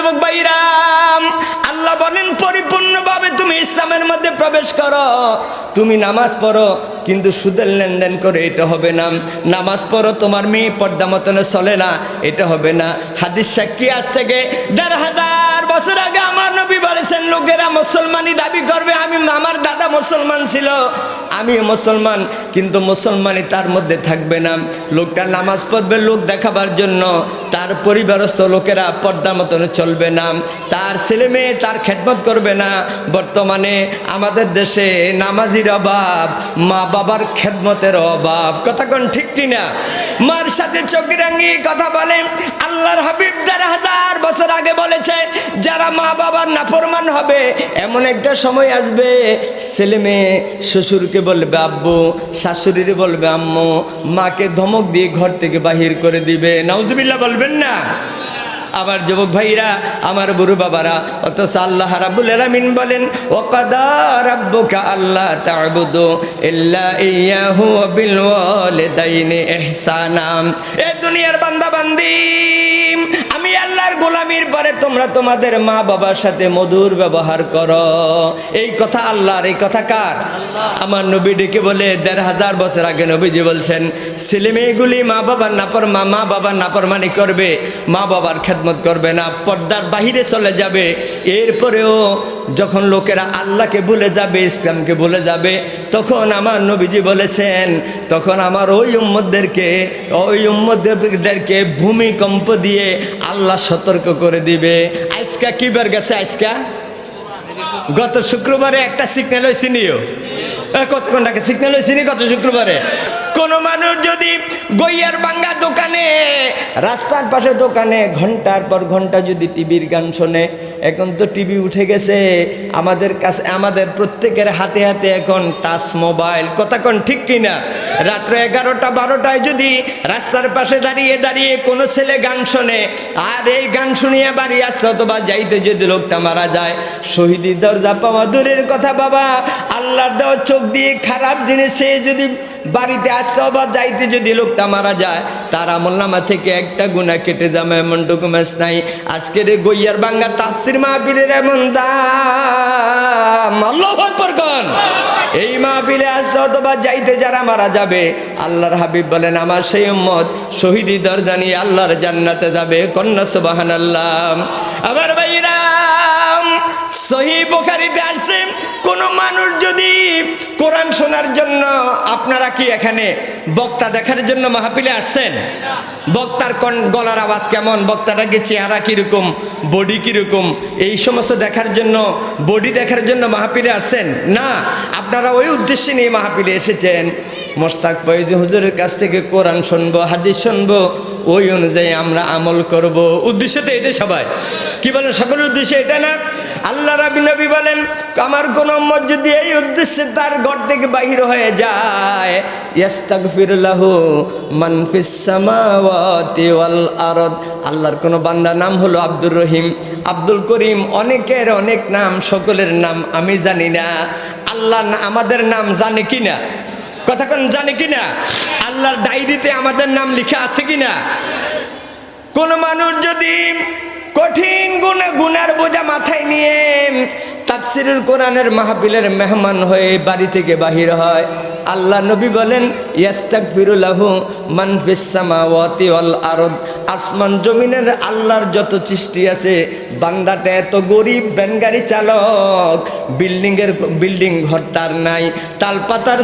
যুবক ভাইরাম, আল্লাহ বলেন পরিপূর্ণভাবে তুমি ইসলামের মধ্যে প্রবেশ করো। তুমি নামাজ পড়ো, কিন্তু সুদের লেনদেন করে এটা হবে না। নামাজ পড়ো, তোমার মেয়ে পর্দা মতনে চলে না, এটা হবে না। হাদিস সাক্ষী, আজ থেকে ১৫০০ বছর আগে আমার নবী বলেছেন, লোকেরা মুসলমানই দাবি করবে। আমার দাদা মুসলমান ছিল, আমিও মুসলমান, কিন্তু মুসলমানই তার মধ্যে থাকবে না। লোকটা নামাজ পড়বে লোক দেখাবার জন্য, তার পরিবারস্থ লোকেরা পর্দা মতনে চলবে না, তার ছেলে মেয়ে তার খেদমত করবে না। বর্তমানে আমাদের দেশে নামাজির অভাব, মা বাবার খেদমতের অভাব। কথা কোন ঠিক কিনা? মার সাথে চোখে রাঙিয়ে কথা বলে। আল্লাহর হাবিব ১৫০০ বছর আগে বলেছে, যারা মা বাবার নাফরমান হবে, এমন একটা সময় আসবে, ছেলে মেয়ে শ্বশুরকে বলবে আব্বু, শাশুড়িরে বলবে আম্মু, মাকে ধমক দিয়ে ঘর থেকে বাহির করে দিবে। নাউজুবিল্লাহ বলবেন না? আমার যুবক ভাইরা, আমার বুড়ো বাবারা, অথচ আল্লাহ রাব্বুল আলামিন বলেন, ওয়াকাদা রাব্বুকা আল্লা তা'বুদু ইল্লা ইয়াহু ওয়া বিল ওয়ালিদাইনি ইহসানা। এ দুনিয়ার বান্দা বান্দি, আমি আল্লাহর গোলামির পরে তোমরা তোমাদের মা বাবার সাথে মধুর ব্যবহার করো। এই কথা আল্লাহর, এই কথা কার? আমার নবী ডেকে বলে ১৫০০ বছর আগে নবীজি বলছেন, ছেলে মেয়েগুলি মা বাবার নাফরমানি করবে, মা বাবার খেদমত করবে না, পর্দার বাহিরে চলে যাবে। এরপরেও যখন লোকেরা আল্লাহকে ভুলে যাবে, ইসলামকে ভুলে যাবে, তখন আমার নবীজি বলেছেন, তখন আমার ওই উম্মতদেরকে ভূমিকম্প দিয়ে আল্লাহ সতর্ক করে দিবে। আজকা কি বার গেছে? আজকা গত শুক্রবারে একটা সিগন্যাল হয়েছে নিও, কতক্ষণ টাকা সিগন্যাল হয়েছে নি গত শুক্রবারে। কোন মানুষ যদি গইয়ার বাঙ্গা দোকানে, রাস্তার পাশে দোকানে ঘন্টার পর ঘন্টা যদি টিভির গান শোনে, এখন তো টিভি উঠে গেছে আমাদের কাছে, আমাদের প্রত্যেকের হাতে হাতে এখন টাচ মোবাইল। কথা কোন ঠিক কিনা? রাত্র ১১টা ১২টায় যদি রাস্তার পাশে দাঁড়িয়ে দাঁড়িয়ে কোনো ছেলে গান শোনে, আর এই গান শুনিয়ে বাড়ি আসতে অথবা যাইতে যদি লোকটা মারা যায়, শহীদি দরজা পাওয়া দূরের কথা বাবা, আল্লাহর দেওয়া চোখ দিয়ে খারাপ জিনিসে যদি বাড়িতে আসতে বা যাইতে যদি লোকটা মারা যায়, তার আমলনামা থেকে একটা গুনাহ কেটে যাবে, এমন ডকুমেন্টস নাই। আজকের গইয়ার বাঙ্গার তাফসির মাহফিলের এমন দাম, আল্লাহু আকবার কোন। এই মাহফিলে আসতে অথবা যাইতে যারা মারা যাবে, আল্লাহর হাবিব বলেন আমার সেই উম্মত শহীদি দরজা নিয়ে আল্লাহর জান্নাতে যাবে। কন্যা সুবহানাল্লাহ। আমার ভাইরা, সহিহ বুখারীতে আসছে, কোন মানুষ যদি কোরআন শোনার জন্য, আপনারা কি এখানে বক্তা দেখার জন্য মাহফিলে আসছেন? বক্তার গলার আওয়াজ কেমন, বক্তাটা কি চেহারা কিরকম, বডি কিরকম, এই সমস্ত দেখার জন্য, বডি দেখার জন্য মাহফিলে আসছেন না। আপনারা ওই উদ্দেশ্যে নিয়ে মাহফিলে এসেছেন, মোস্তাক ফয়েজী হুজুরের কাছ থেকে কোরআন শুনবো, হাদিস শুনবো, ওই অনুযায়ী আমরা আমল করব। উদ্দেশ্য তো এটা, সবাই কি বলেন? সকলের উদ্দেশ্য এটা না? আল্লাহ রাব্বি নবী বলেন, আমার কোন উম্মত যদি এই উদ্দেশ্যে তার ঘর থেকে বাহির হয়ে যায়, ইস্তাগফির লাহু মান ফিস সামাওয়াতি ওয়াল আরদ। আল্লাহর কোন বান্দার নাম হলো আব্দুর রহিম, আব্দুল করিম, অনেকের অনেক নাম, সকলের নাম আমি জানি না। আল্লাহ আমাদের নাম জানে কিনা? কথা কোন জানে কিনা? আল্লাহর ডায়েরিতে আমাদের নাম লেখা আছে কিনা? কোন মানুষ যদি কঠিন গুনার বোঝা মাথায় নিয়ে তাফসীরুল কোরআনের মাহফিলের মেহমান হয়ে বাড়ি থেকে বাহির হয়, আল্লাহ নবী বলেন, ইস্তাগফিরু লাহু মান ফিস সামাওয়াতি ওয়াল আরদ। আসমান জমিনের আল্লাহর যত সৃষ্টি আছে, বান্দাটা এত গরিব, ভ্যানগাড়ি চালক, বিল্ডিং ঘর তার নাই, তালপাতার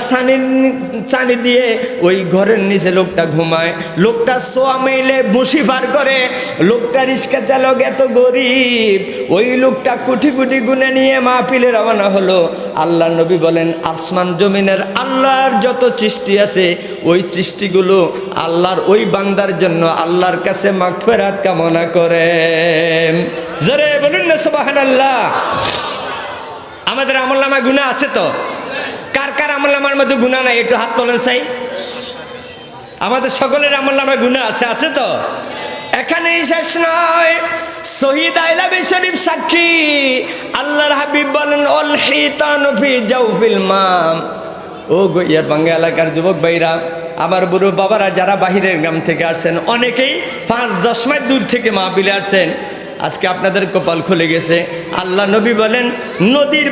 ছানি দিয়ে ওই ঘরের নিচে লোকটা ঘুমায়, লোকটা সোয়া মাইলে বসি পার করে, লোকটা রিক্সা চালক এত গরিব, ওই লোকটা কোটি কোটি গুণে নিয়ে মাহফিলে রওনা হলো। আল্লাহ নবী বলেন, আসমান জমিনের আল্লাহর যত সৃষ্টি আছে, ওই সৃষ্টিগুলো আল্লাহর ওই বান্দার জন্য আল্লাহর কাছে মাগফিরাত কামনা করে। জোরে বলুন না সুবহানাল্লাহ। আমাদের আমলনামায় গুনাহ আছে তো? কার কার আমলনামার মধ্যে গুনাহ নাই? একটু হাত তোলেন চাই। আমাদের সকলের আমলনামায় গুনাহ আছে, আছে তো? এখানেই শেষ নয়, শহীদ আইলাবে শরীফ সাক্ষী, আল্লাহর হাবিব বলেন, অল হিতানু ফি জাওফিল মাম। ও গইয়ার বাঙ্গা এলাকার যুবক ভাইরা, আমার বুড়ো বাবারা, যারা বাহিরের গ্রাম থেকে আসছেন, অনেকেই ৫-১০ মাইল দূর থেকে মাহফিলে আসছেন, আজকে আপনাদের কপাল খুলে গেছে। আল্লাহ নবী বলেন, নদীর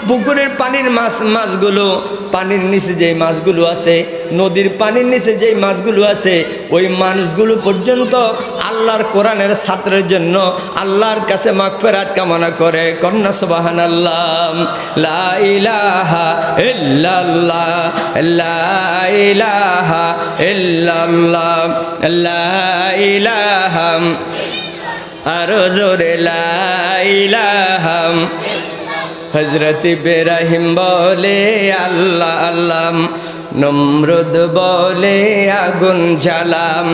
পুকুরের পানির মাছগুলো, পানির নিচে যেই মাছগুলো আছে, নদীর পানির নিচে যেই মাছগুলো আছে, ওই মাছগুলো পর্যন্ত আল্লাহর কোরআনের ছাত্রের জন্য আল্লাহর কাছে মাগফিরাত কামনা করে। কন্যা সুবহানাল্লাহ। লা ইলাহা ইল্লাল্লাহ, লা ইলাহা ইল্লাল্লাহ, লা ইলাহা, আরো জোরে লা ইলাহা। হযরত ইব্রাহিম বলে আল্লাহ আল্লাহ, নমরুদ বলে আগুন জ্বালাম।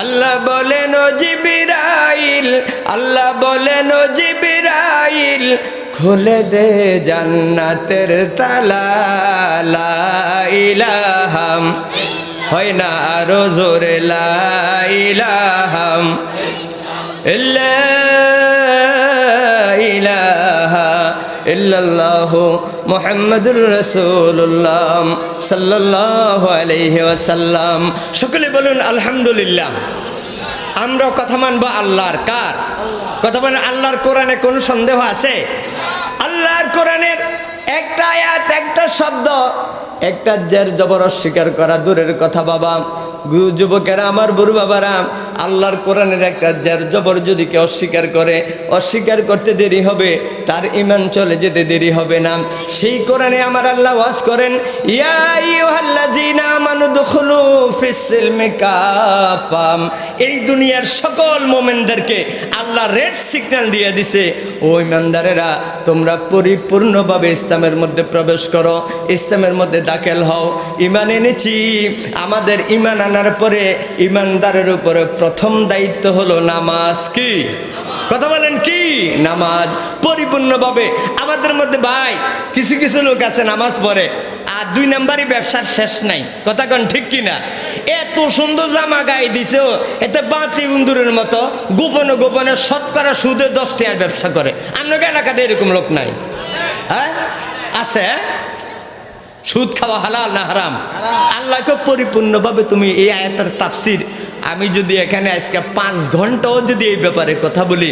আল্লাহ বলেন ও জিবরাইল, আল্লাহ বলেন ও জিবরাইল, খুলে দে জান্নাতের তালা। লা ইলাহা, হয় না আরো জোরে লা ইলাহা ইল্লাল্লাহ ইল্লাল্লাহু মুহাম্মাদুর রাসূলুল্লাহ সাল্লাল্লাহু আলাইহি ওয়াসাল্লাম। সকলে বলুন আলহামদুলিল্লাহ। আমরা কথা মানবো আল্লাহর, কার কথা বলেন? আল্লাহর কোরআনে কোনো সন্দেহ আছে? আল্লাহর কোরআনের একটা আয়াত, একটা শব্দ, একটা জের জবর অস্বীকার করা দূরের কথা বাবা। যুবকেরা, আমার বুড়ো বাবারা, আল্লাহর কোরআনের একটা জের জবর যদি কেউ অস্বীকার করে, অস্বীকার করতে দেরি হবে, তার ঈমান চলে যেতে দেরি হবে না। সেই কোরআনে আমার আল্লাহ ওয়াজ করেন, ইয়া আইয়ুহাল্লাযীনা আমানু দুখুলু ফিস-সিলমি কাফা। এই দুনিয়ার সকল মুমিনদেরকে আল্লাহ রেড সিগন্যাল দিয়ে দিছে, ও ঈমানদারেরা, তোমরা পরিপূর্ণভাবে ইসলামের মধ্যে প্রবেশ করো, ইসলামের মধ্যে দাখিল হও। ঈমান এনেছি। আমাদের ঈমান আনার পরে ঈমানদারের উপরে প্রথম দায়িত্ব হলো নামাজ। কি কথা বলেন? কি নামাজ পরিপূর্ণভাবে আমাদের মধ্যে। ভাই, কিছু কিছু লোক আছে নামাজ পড়ে, আর 2 নাম্বারই ব্যবসার শেষ নাই। কথা কন ঠিক কিনা? এত সুন্দর জামা গায়ে দিছে, এতে বাতি উন্দুরের মতো গোপনে গোপনে শতকরা সুদে 10 টাকার ব্যবসা করে। আপনাকে এলাকাতে এরকম লোক নাই? হ্যাঁ আছে। সুদ খাওয়া হালাল না হারাম? আল্লাহকে পরিপূর্ণভাবে তুমি এই আয়াতের তাফসির, আমি যদি এখানে আজকে 5 ঘন্টাও যদি এই ব্যাপারে কথা বলি,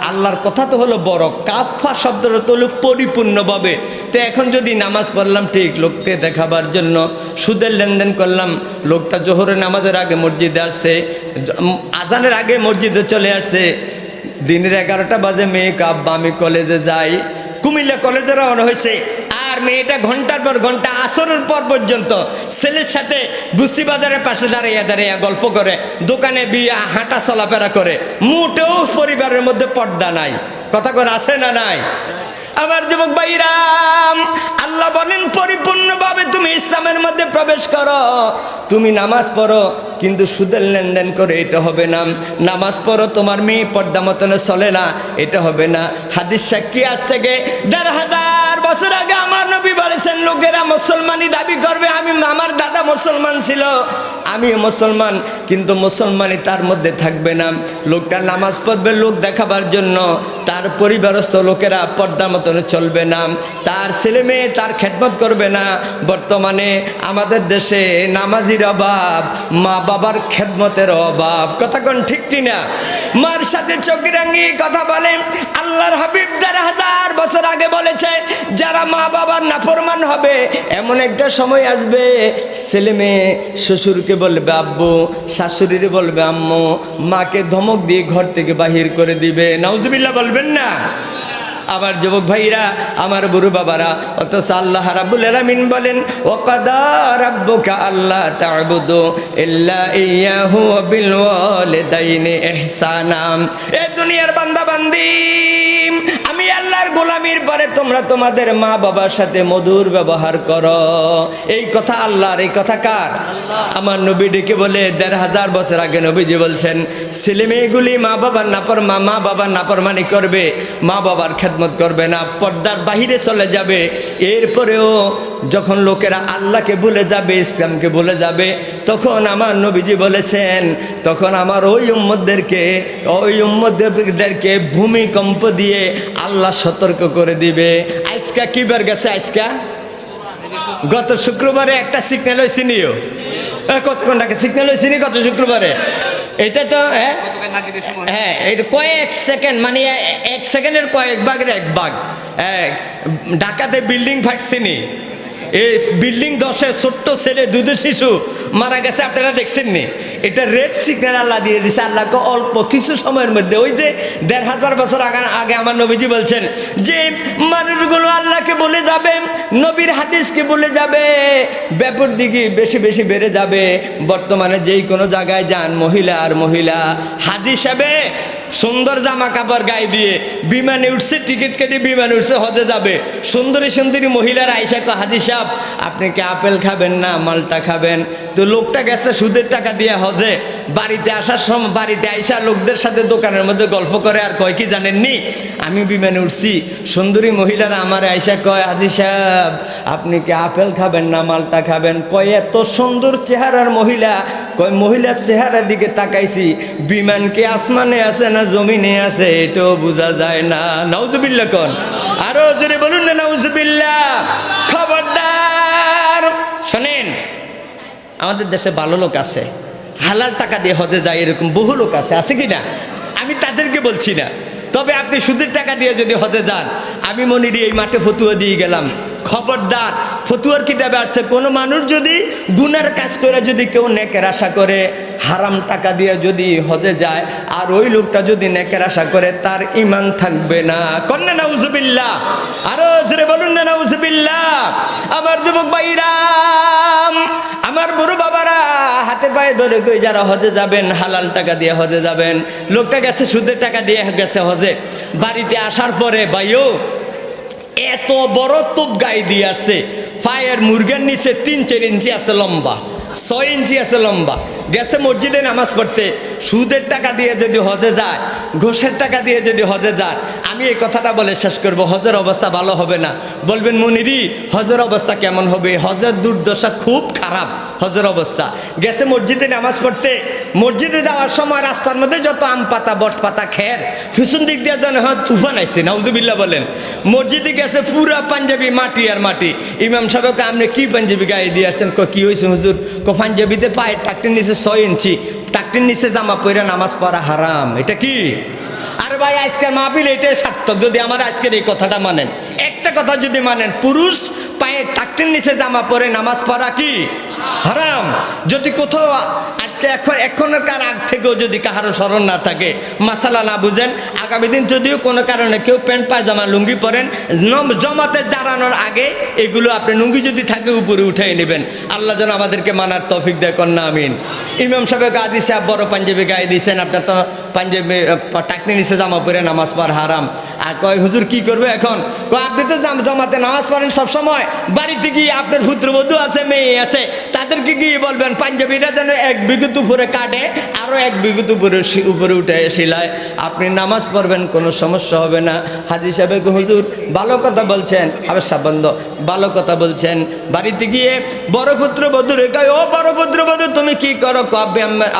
আল্লাহর কথা তো হলো বড়, কাফা শব্দটা তো হলো পরিপূর্ণভাবে। তো এখন যদি নামাজ পড়লাম ঠিক, লোককে দেখাবার জন্য সুদের লেনদেন করলাম, লোকটা জোহরের নামাজের আগে মসজিদে আসছে, আজানের আগে মসজিদে চলে আসছে, দিনের 11টা বাজে মেয়েকে, আব্বা আমি কলেজে যাই, কুমিল্লা কলেজে রওনা হয়েছে। আর মেয়েটা ঘন্টার পর ঘন্টা আসরের পর পর্যন্ত ছেলের সাথে বুস্তি বাজারের পাশে দাঁড়িয়ে দাঁড়িয়ে গল্প করে, দোকানে বিয়া হাঁটা চলাফেরা করে, মোটেও পরিবারের মধ্যে পর্দা নাই। কথা করে আছে না নাই? আমার যুবক ভাইরাম, আল্লাহ বলেন পরিপূর্ণভাবে তুমি ইসলামের মধ্যে প্রবেশ করো। তুমি নামাজ পড়ো, কিন্তু সুদের লেনদেন করে এটা হবে না। নামাজ পড়ো, তোমার মেয়ে পর্দা মতনে চলে না, এটা হবে না। হাদিস সাক্ষী, আজ থেকে 1500 বছর আগে আমার নবী বলেছেন, লোকেরা মুসলমানি দাবি করবে, আমার দাদা মুসলমান ছিল, আমিও মুসলমান, কিন্তু মুসলমানি তার মধ্যে থাকবে না। লোকটা নামাজ পড়বে লোক দেখাবার জন্য, তার পরিবারস্থ লোকেরা পর্দা মতনে চলবে না, তার ছেলে মেয়ে তার খেদমত করবে না। বর্তমানে আমাদের দেশে নামাজির অভাব, মা বাবার খেদমতের অভাব। কথা কোন ঠিক কিনা? মার সাথে চোখে রাঙিয়ে কথা বলে। আল্লাহর হাবিব 1500 বছর আগে বলেছে, যারা মা বাবার নাফরমান হবে, এমন একটা সময় আসবে, ছেলে মেয়ে শ্বশুরকে বলবে আব্বু, শাশুড়িরে বলবে আম্মু, মাকে ধমক দিয়ে ঘর থেকে বাহির করে দিবে। নাউজুবিল্লাহ বলবেন না? আমার যুবক ভাইরা, আমার বুড়ো বাবারা, অথচ আল্লাহ রাব্বুল আলামিন বলেন, ওয়াকাদা রাব্বুকা আল্লা তা'বুদু ইল্লা ইয়াহু ওয়া বিল ওয়ালিদাইনি ইহসানা। এ দুনিয়ার বান্দা বান্দি, আমি আল্লাহর গোলামির পরে তোমরা তোমাদের মা বাবার সাথে মধুর ব্যবহার করো। এই কথা আল্লাহর, এই কথা কার? আমার নবী ডেকে বলে, 1500 বছর আগে নবীজি বলছেন, ছেলে মেয়েগুলি মা বাবার নাফরমানি করবে, মা বাবার খেদমত করবে না, পর্দার বাহিরে চলে যাবে। এরপরেও যখন লোকেরা আল্লাহকে ভুলে যাবে, ইসলামকে ভুলে যাবে, তখন আমার নবীজি বলেছেন, তখন আমার ওই উম্মতদেরকে ভূমিকম্প দিয়ে আল্লাহ সতর্ক করে দিবে। আজকা কি বার গেছে? আজকা গত শুক্রবারে একটা সিগন্যাল হয়েছে নিও। কতক্ষণ ডাকে সিগন্যাল হয়েছে নি? গত শুক্রবারে এটা তো হ্যাঁ এটা কয়েক সেকেন্ড মানে 1 সেকেন্ডের কয়েক ভাগের 1 ভাগ। ঢাকাতে বিল্ডিং ফাটছেনি, এই বিল্ডিং 10-এ ছোট্ট ছেলে দুধের শিশু মারা গেছে, আপনারা দেখছেন নি? এটা রেড সিগন্যাল আল্লাহ দিয়ে দিছে। আল্লাহকে অল্প কিছু সময়ের মধ্যে, ওই যে 1500 বছর আগে আমার নবীজি বলছেন যে মানুষগুলো আল্লাহকে বলে যাবে, নবীর হাদিসকে বলে যাবে, ব্যাপার দিকে বেশি বেশি বেড়ে যাবে। বর্তমানে যেই কোনো জায়গায় যান, মহিলা আর মহিলা, হাজি সাহেবে সুন্দর জামা কাপড় গায়ে দিয়ে বিমানে উঠছে, টিকিট কেটে বিমানে উঠছে, হজে যাবে। সুন্দরী সুন্দরী মহিলার আইসা কো হাজি সাহেব আপনি কি আপেল খাবেন না মালটা খাবেন? তো লোকটা গেছে সুদের টাকা দিয়ে হজে, বাড়িতে আসার সময় বাড়িতে আইসা লোকদের সাথে দোকানের মধ্যে গল্প করে আর কয় কি জানেননি, আমি বিমানে উঠছি। সুন্দরী মহিলারা আমার আইসা কয় হাজি সাহেব আপনি কি আপেল খাবেন না মালটা খাবেন? কয় এত সুন্দর চেহারার মহিলা, কয় মহিলার চেহারার দিকে তাকাইছি, বিমান কি আসমানে আছে না জমিনে আছে এটাও বোঝা যায় না। নাউজুবিল্লাহ কোন, আরো জোরে বলুন না নাউজুবিল্লাহ। খবরদার শোনেন, আমাদের দেশে ভালো লোক আছে, হালাল টাকা দিয়ে হজে যায়, এরকম বহু লোক আছে কি না? আমি তাদেরকে বলছি না, তবে আপনি সুদের টাকা দিয়ে যদি হজে যান, আমি মনিরি এই মাঠে ফতুয়া দিয়ে গেলাম, খবরদার ফতুয়ার কিতাবে আসছে কোনো মানুষ যদি গুনার কাজ করে যদি কেউ নেকের আশা করে, হারাম টাকা দিয়ে যদি হজে যায় আর ওই লোকটা যদি নেকের আশা করে, তার ঈমান থাকবে না। কন্যা নাউজুবিল্লাহ, আরো জোরে বলুন না নাউজুবিল্লাহ। আমার যুবক ভাইরা, আমার বড় বাবারা, হাতে পায়ে ধরে কই যারা হজে যাবেন, হালাল টাকা দিয়ে হজে যাবেন। লোকটা গেছে সুদের টাকা দিয়ে গেছে হজে, বাড়িতে আসার পরে ভাইও এত বড় তোপ গায়ে দিয়ে আসছে, পায়ের মুরগের নিচে 3-4 ইঞ্চি আছে লম্বা, 6 ইঞ্চি আছে লম্বা। গেছে মসজিদে নামাজ পড়তে, সুদের টাকা দিয়ে যদি হজে যায়, ঘোষের টাকা দিয়ে যদি হজে যায়, আমি এই কথাটা বলে শেষ করব, হজের অবস্থা ভালো হবে না। বলবেন মনিরি হজের অবস্থা কেমন হবে? হজের দুর্দশা খুব খারাপ হজের অবস্থা। গেছে মসজিদে নামাজ পড়তে, মসজিদে যাওয়ার সময় রাস্তার মধ্যে যত আম পাতা বট পাতা খের, পিছন দিক দিয়ে যেন হয় তুফান আইছে, নাউজুবিল্লাহ বলেন। মসজিদে গেছে পুরা পাঞ্জাবি, মাটি আর মাটি। ইমাম সাহেবকে আপনি কি পাঞ্জাবি গায়ে দিয়ে আসছেন? কি হয়েছে হুজুর? পাঞ্জাবিতে পায়ের টাকটির নিচে 6 ইঞ্চি, টাকটির নিচে জামা পরে নামাজ পড়া হারাম। এটা কি? আরে ভাই আজকের মাহফিল এটাই সার্থক যদি আমার আজকের এই কথাটা মানেন। একটা কথা যদি মানেন, পুরুষ পায়ের টাকটির নিচে জামা পরে নামাজ পড়া কি হারাম? যদি কোথাও আজকে এখনকার আগ থেকেও যদি কাহারও স্মরণ না থাকে, মাসালা না বুঝেন, আগামী দিন যদিও কোনো কারণে কেউ প্যান্ট পায়জামা লুঙ্গি পরেন, জমাতে দাঁড়ানোর আগে এগুলো আপনি লুঙ্গি যদি থাকে উপরে উঠিয়ে নেবেন। আল্লাহ যেন আমাদেরকে মানার তৌফিক দেয়, কন্যা আমিন। ইমাম সাহেব গাজী সাহেব বড় পাঞ্জাবি গায়ে দিয়েছেন, আপনার তো পাঞ্জাবি টাকনি নিচে জামা পরে নামাজ পড়া হারাম। আর কয় হুজুর কি করবে এখন? কয় আপনি তো জমাতে নামাজ পড়েন সবসময়, বাড়িতে গিয়ে আপনার পুত্রবধূ আছে, মেয়ে আছে, তাদেরকে গিয়ে বলবেন পাঞ্জাবিরা যেন 1 বিঘত উপরে কাটে, আরও 1 বিঘত উপরে উঠে শিলায়, আপনি নামাজ পড়বেন, কোনো সমস্যা হবে না। হাজি সাহেব হুজুর ভালো কথা বলছেন, আবার সাবন্ধ ভালো কথা বলছেন। বাড়িতে গিয়ে বড় পুত্রবধূ কয়, ও বড় পুত্রবধূ তুমি কি করো?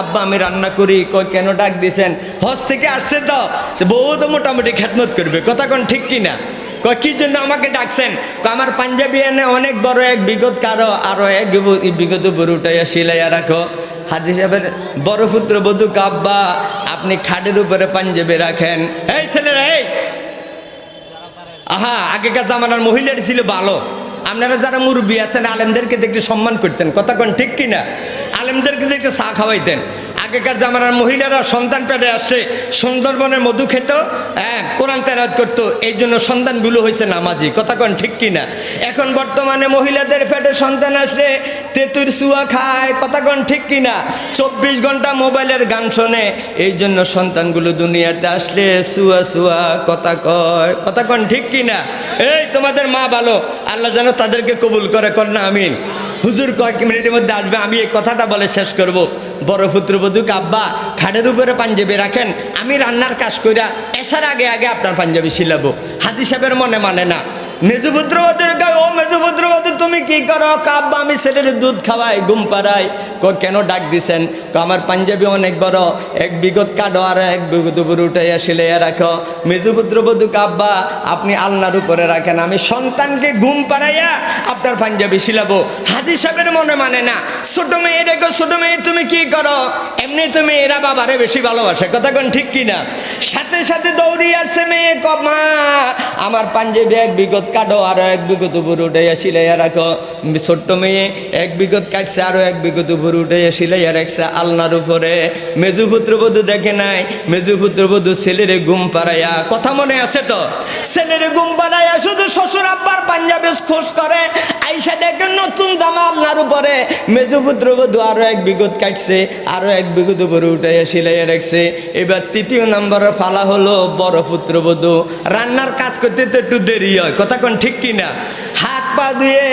আব্বা আমি রান্না করি। কয় কেন ডাক দিয়েছেন? হজ থেকে আসছে তো, সে বউ তো মোটামুটি খেদমত করবে, কথা কোন ঠিক কিনা? কয় কি জন্য আমাকে ডাকছেন? আমার পাঞ্জাবি এনে অনেক বড় 1 বিঘত কারো, আরো 1 বিঘত উপরে উঠাইয়া শিলাইয়া রাখো। হাজি সাহেবের বড় পুত্রবধূ আব্বা আপনি খাটের উপরে পাঞ্জাবি রাখেন। এই ছেলেরা, এই আহা, আগেকার জামানার মহিলাটি ছিল ভালো। আপনারা যারা মুরব্বী আছেন আলেমদেরকে দেখতে সম্মান করতেন, কথা কোন ঠিক কিনা? আলেমদেরকে দেখতে চা খাওয়াইতেন। আগেকার জামানার মহিলারা সন্তান পেটে আসছে, সুন্দরবনের মধু খেত, কোরআন তেলাওয়াত করতো, এই জন্য সন্তানগুলো হয়েছে নামাজি, কথা কোন ঠিক কিনা? এখন বর্তমানে মহিলাদের পেটে সন্তান আসলে তেঁতুর সুয়া খায়, কথা কোন ঠিক কিনা? 24 ঘন্টা মোবাইলের গান শোনে, এই জন্য সন্তানগুলো দুনিয়াতে আসলে সুয়া সুয়া কথা কয়, কথা কোন ঠিক কিনা? এই তোমাদের মা ভালো, আল্লাহ যেন তাদেরকে কবুল করে, কন্যা আমিন। হুজুর কয়েক মিনিটের মধ্যে আসবে, আমি এই কথাটা বলে শেষ করব। বড় পুত্রবধূকে আব্বা খাটের উপরে পাঞ্জাবি রাখেন, আমি রান্নার কাজ কইরা এসার আগে আগে আপনার পাঞ্জাবি সিলাবো। হাজি সাহেবের মনে মানে না, মেজপুত্রবধূর কয়, ও মেজপুত্রবধূ তুমি কি করো? আব্বা আমি ছেলের দুধ খাওয়াই, ঘুম পাড়াই। কেন ডাক দিছেন? আমার পাঞ্জাবি অনেক বড়, এক বিগত কাটো আর এক বিগত উপরে উঠাইয়া সিলাইয়া রাখো। মেজপুত্রবধূ আব্বা আপনি আলনার উপরে রাখেন, আমি সন্তানকে ঘুম পাড়াইয়া আপনার পাঞ্জাবি সিলাবো। হাজী সাহেবের মনে মানে না, ছোট মেয়ে রেখো, ছোট মেয়ে তুমি কি করো? এমনি তুমি এরা বাবারে বেশি ভালোবাসে, কথা কোন ঠিক কিনা? সাথে সাথে দৌড়ি আসছে মেয়ে, মা আমার পাঞ্জাবি এক বিগত কাটো আরো এক বিগত উপরে উঠাইয়া সিলাইয়া রাখো। ছোট্ট মেয়ে এক বিগত কাটছে, আরো এক বিগত উপরে উঠাইয়া সিলাইয়া রাখছে আলনার উপরে। মেজপুত্রবধূ দেখে নাই, মেজপুত্রবধূ ছেলেরে ঘুম পাড়াইয়া, কথা মনে আছে তো, ছেলেরে ঘুম পাড়াইয়া শুধু শ্বশুর আব্বার পাঞ্জাবি খোঁজ করে, আইসা দেখে নতুন জামা আলনার উপরে। মেজপুত্রবধূ আরো এক বিগত কাটছে, আরো এক বিগত উপরে উঠাইয়া সিলাইয়া রাখছে। এবার তৃতীয় নম্বরের ফালা হলো বড় পুত্রবধূ। রান্নার কাজ করতে তো একটু দেরি হয়, কথা কোন ঠিক কিনা? হাত পা ধুয়ে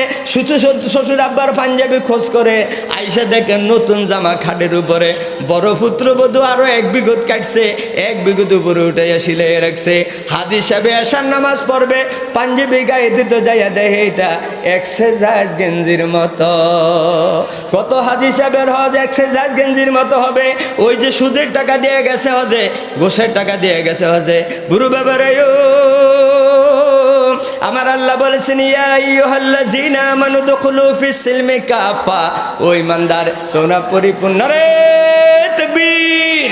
শ্বশুর আব্বার পাঞ্জাবি খোঁজ করে, আইসা দেখেন নতুন জামা খাটের উপরে। বড় পুত্রবধূ আরো এক বিগত কাটছে, এক বিগত উপরে উঠাইয়া সিলাইয়া রাখছে। হাজী সাহেব আসার নামাজ পড়বে, পাঞ্জাবি গায়ে দিতে যাইয়া দেখে এটা এক্সারসাইজ গেঞ্জির মতো। কত হাজী সাহেবের হজ এক্সারসাইজ গেঞ্জির মতো হবে? ওই যে সুদের টাকা দিয়ে গেছে হজে, ঘোষের টাকা দিয়ে গেছে হজে। গুরু বাবারে আমার আল্লাহ বলেছেন, ইয়া আইয়ুহাল্লাযীনা আমানু দুখুলু ফিস সিলমি কাফা। ও ইমানদার তোমরা পরিপূর্ণ, নারে তাকবীর,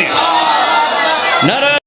নারে